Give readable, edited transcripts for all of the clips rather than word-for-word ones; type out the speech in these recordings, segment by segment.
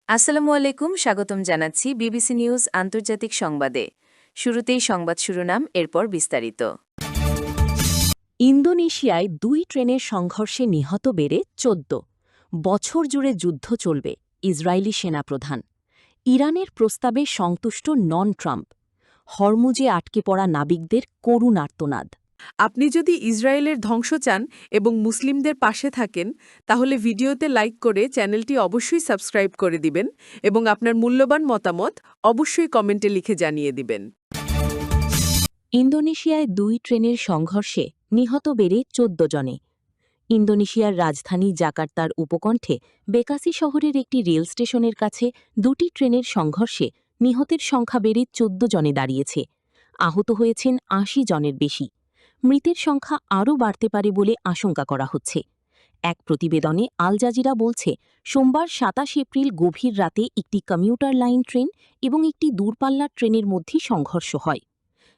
আসসালামু আলাইকুম, স্বাগতম জানাচ্ছি বিবিসি নিউজ আন্তর্জাতিক সংবাদে। শুরুতেই সংবাদ শিরোনাম, এরপর বিস্তারিত। ইন্দোনেশিয়ায় ২ ট্রেনের সংঘর্ষে নিহত বেড়ে ১৪। বছর জুড়ে যুদ্ধ চলবে, ইসরায়েলি সেনাপ্রধান। ইরানের প্রস্তাবে সন্তুষ্ট নন ট্রাম্প। হরমুজে আটকে পড়া নাবিকদের করুণ আর্তনাদ। আপনি যদি ইসরায়েলের ধ্বংস চান এবং মুসলিমদের পাশে থাকেন, তাহলে ভিডিওতে লাইক করে চ্যানেলটি অবশ্যই সাবস্ক্রাইব করে দিবেন এবং আপনার মূল্যবান মতামত অবশ্যই কমেন্টে লিখে জানিয়ে দিবেন। ইন্দোনেশিয়ায় ২ ট্রেনের সংঘর্ষে নিহত বেড়ে ১৪ জনে। ইন্দোনেশিয়ার রাজধানী জাকার্তার উপকণ্ঠে বেকাসি শহরের একটি রেল স্টেশনের কাছে ২টি ট্রেনের সংঘর্ষে নিহতের সংখ্যা বেড়ে ১৪ জনে দাঁড়িয়েছে। আহত হয়েছেন ৮০ জনের বেশি। মৃতের সংখ্যা আরও বাড়তে পারে বলে আশঙ্কা করা হচ্ছে। এক প্রতিবেদনে আল জাজিরা বলছে, সোমবার ২৭ এপ্রিল গভীর রাতে একটি কমিউটার লাইন ট্রেন এবং একটি দূরপাল্লার ট্রেনের মধ্যে সংঘর্ষ হয়।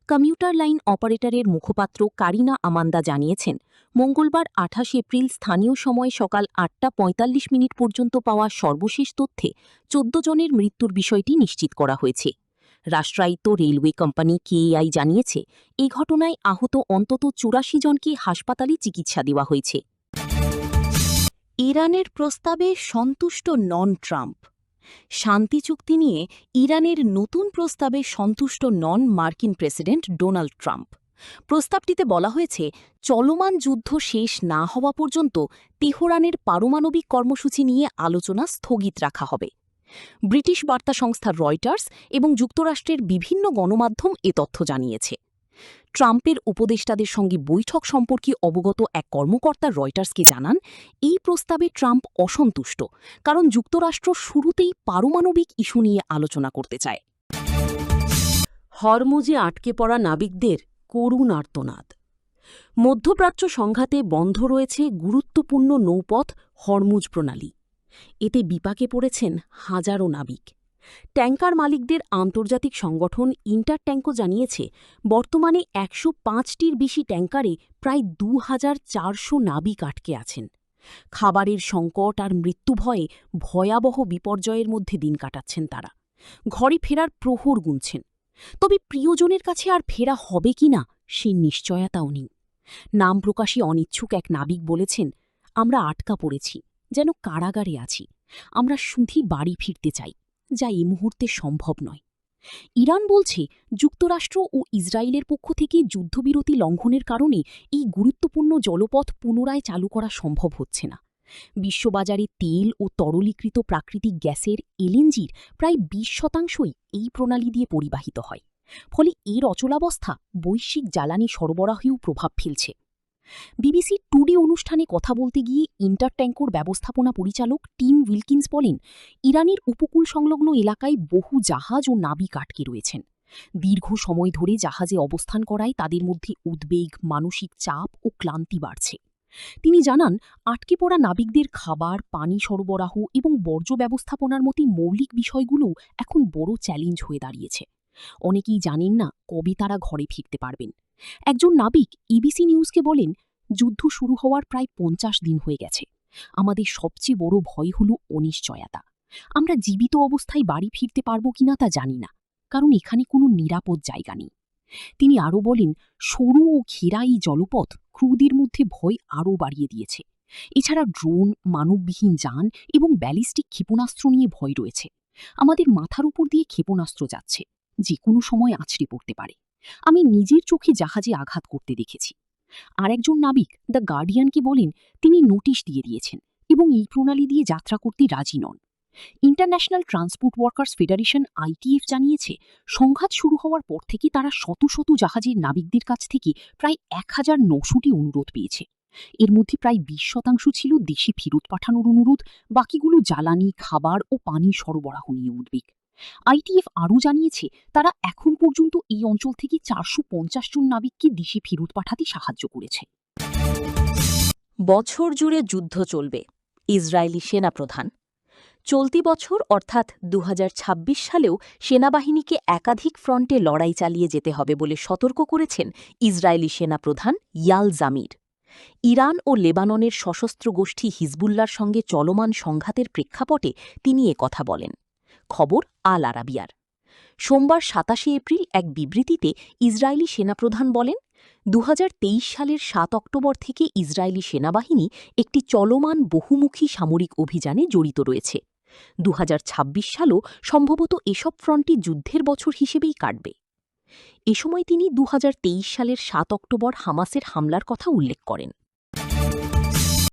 কমিউটার লাইন অপারেটরের মুখপাত্র কারিনা আমান্দা জানিয়েছেন, মঙ্গলবার ২৮ এপ্রিল স্থানীয় সময় সকাল ৮টা ৪৫ পর্যন্ত পাওয়া সর্বশেষ তথ্যে ১৪ জনের মৃত্যুর বিষয়টি নিশ্চিত করা হয়েছে। রাষ্ট্রায়ত্ত রেলওয়ে কোম্পানি কেএআই জানিয়েছে, এই ঘটনায় আহত অন্তত ৮৪ জনকে হাসপাতালে চিকিৎসা দেওয়া হয়েছে। ইরানের প্রস্তাবে সন্তুষ্ট নন ট্রাম্প। শান্তি চুক্তি নিয়ে ইরানের নতুন প্রস্তাবে সন্তুষ্ট নন মার্কিন প্রেসিডেন্ট ডোনাল্ড ট্রাম্প। প্রস্তাবটিতে বলা হয়েছে, চলমান যুদ্ধ শেষ না হওয়া পর্যন্ত তেহরানের পারমাণবিক কর্মসূচি নিয়ে আলোচনা স্থগিত রাখা হবে। ব্রিটিশ বার্তা সংস্থা রয়টার্স এবং যুক্তরাষ্ট্রের বিভিন্ন গণমাধ্যম এ তথ্য জানিয়েছে। ট্রাম্পের উপদেষ্টাদের সঙ্গে বৈঠক সম্পর্কে অবগত এক কর্মকর্তা রয়টার্সকে জানান, এই প্রস্তাবে ট্রাম্প অসন্তুষ্ট, কারণ যুক্তরাষ্ট্র শুরুতেই পারমাণবিক ইস্যু নিয়ে আলোচনা করতে চায়। হরমুজে আটকে পড়া নাবিকদের করুণ আর্তনাদ। মধ্যপ্রাচ্য সংঘাতে বন্ধ রয়েছে গুরুত্বপূর্ণ নৌপথ হরমুজ প্রণালী। এতে বিপাকে পড়েছেন হাজারো নাবিক। ট্যাঙ্কার মালিকদের আন্তর্জাতিক সংগঠন ইন্টারট্যাঙ্কো জানিয়েছে, বর্তমানে ১০৫টির বেশি ট্যাঙ্কারে প্রায় ২,৪০০ নাবিক আটকে আছেন। খাবারের সংকট আর মৃত্যুভয়ে ভয়াবহ বিপর্যয়ের মধ্যে দিন কাটাচ্ছেন তারা। ঘরে ফেরার প্রহর গুনছেন। তবে প্রিয়জনের কাছে আর ফেরা হবে কিনা সেই নিশ্চয়তাও নেই। নাম প্রকাশে অনিচ্ছুক এক নাবিক বলেছেন, আমরা আটকা পড়েছি, যেন কারাগারে আছি। আমরা শুধুই বাড়ি ফিরতে চাই, যা এই মুহূর্তে সম্ভব নয়। ইরান বলছে, যুক্তরাষ্ট্র ও ইসরায়েলের পক্ষ থেকে যুদ্ধবিরতি লঙ্ঘনের কারণে এই গুরুত্বপূর্ণ জলপথ পুনরায় চালু করা সম্ভব হচ্ছে না। বিশ্ববাজারে তেল ও তরলীকৃত প্রাকৃতিক গ্যাসের এলএনজির প্রায় ২০% এই প্রণালী দিয়ে পরিবাহিত হয়। ফলে এর অচলাবস্থা বৈশ্বিক জ্বালানি সরবরাহেও প্রভাব ফেলছে। বিবিসি টুডে অনুষ্ঠানে কথা বলতে গিয়ে ইন্টারট্যাঙ্কোর ব্যবস্থাপনা পরিচালক টিম উইলকিন্স বলেন, ইরানের উপকূল সংলগ্ন এলাকায় বহু জাহাজ ও নাবিক আটকে রয়েছেন। দীর্ঘ সময় ধরে জাহাজে অবস্থান করায় তাদের মধ্যে উদ্বেগ, মানসিক চাপ ও ক্লান্তি বাড়ছে। তিনি জানান, আটকে পড়া নাবিকদের খাবার, পানি সরবরাহ এবং বর্জ্য ব্যবস্থাপনার মতো মৌলিক বিষয়গুলোও এখন বড় চ্যালেঞ্জ হয়ে দাঁড়িয়েছে। অনেকেই জানেন না কবে তারা ঘরে ফিরতে পারবেন। একজন নাবিক এবিসি নিউজকে বলেন, যুদ্ধ শুরু হওয়ার প্রায় ৫০ দিন হয়ে গেছে। আমাদের সবচেয়ে বড় ভয় হল অনিশ্চয়তা। আমরা জীবিত অবস্থায় বাড়ি ফিরতে পারব কিনা তা জানি না, কারণ এখানে কোনো নিরাপদ জায়গা নেই। তিনি আরও বলেন, সরু ও ঘেরা এই জলপথ ক্রুদের মধ্যে ভয় আরও বাড়িয়ে দিয়েছে। এছাড়া ড্রোন, মানববিহীন যান এবং ব্যালিস্টিক ক্ষেপণাস্ত্র নিয়ে ভয় রয়েছে। আমাদের মাথার উপর দিয়ে ক্ষেপণাস্ত্র যাচ্ছে, যে কোনো সময় আছড়ে পড়তে পারে। আমি নিজের চোখে জাহাজে আঘাত করতে দেখেছি। আর একজন নাবিক দ্য গার্ডিয়ানকে বলেন, তিনি নোটিশ দিয়ে দিয়েছেন এবং এই প্রণালী দিয়ে যাত্রা করতে রাজি নন। International transport workers federation ITF জানিয়েছে, সংঘাত শুরু হওয়ার পর থেকে তারা শত শত জাহাজের নাবিকদের কাছ থেকে প্রায় ১,৯০০টি অনুরোধ পেয়েছে। এর মধ্যে প্রায় ২০% ছিল দেশে ফেরত পাঠানোর অনুরোধ, বাকিগুলো জ্বালানি, খাবার ও পানি সরবরাহ নিয়ে উদ্বেগ। আইটিএফ আরও জানিয়েছে, তারা এখন পর্যন্ত এই অঞ্চল থেকে ৪৫০ জন নাবিককে দেশে ফেরত পাঠাতে সাহায্য করেছে। বছর জুড়ে যুদ্ধ চলবে, ইসরায়েলি সেনাপ্রধান। চলতি বছর অর্থাৎ ২০২৬ সালেও সেনাবাহিনীকে একাধিক ফ্রন্টে লড়াই চালিয়ে যেতে হবে বলে সতর্ক করেছেন ইসরায়েলি সেনাপ্রধান ইয়াল জামির। ইরান ও লেবাননের সশস্ত্র গোষ্ঠী হিজবুল্লার সঙ্গে চলমান সংঘাতের প্রেক্ষাপটে তিনি কথা বলেন। খবর আল আরাবিয়ার। সোমবার ২৭ এপ্রিল এক বিবৃতিতে ইসরায়েলি সেনাপ্রধান বলেন, ২০২৩ সালের ৭ অক্টোবর থেকে ইসরায়েলি সেনাবাহিনী একটি চলমান বহুমুখী সামরিক অভিযানে জড়িত রয়েছে। ২০২৬ সালও সম্ভবত এসব ফ্রন্টে যুদ্ধের বছর হিসেবেই কাটবে। এ সময় তিনি ২০২৩ সালের ৭ অক্টোবর হামাসের হামলার কথা উল্লেখ করেন।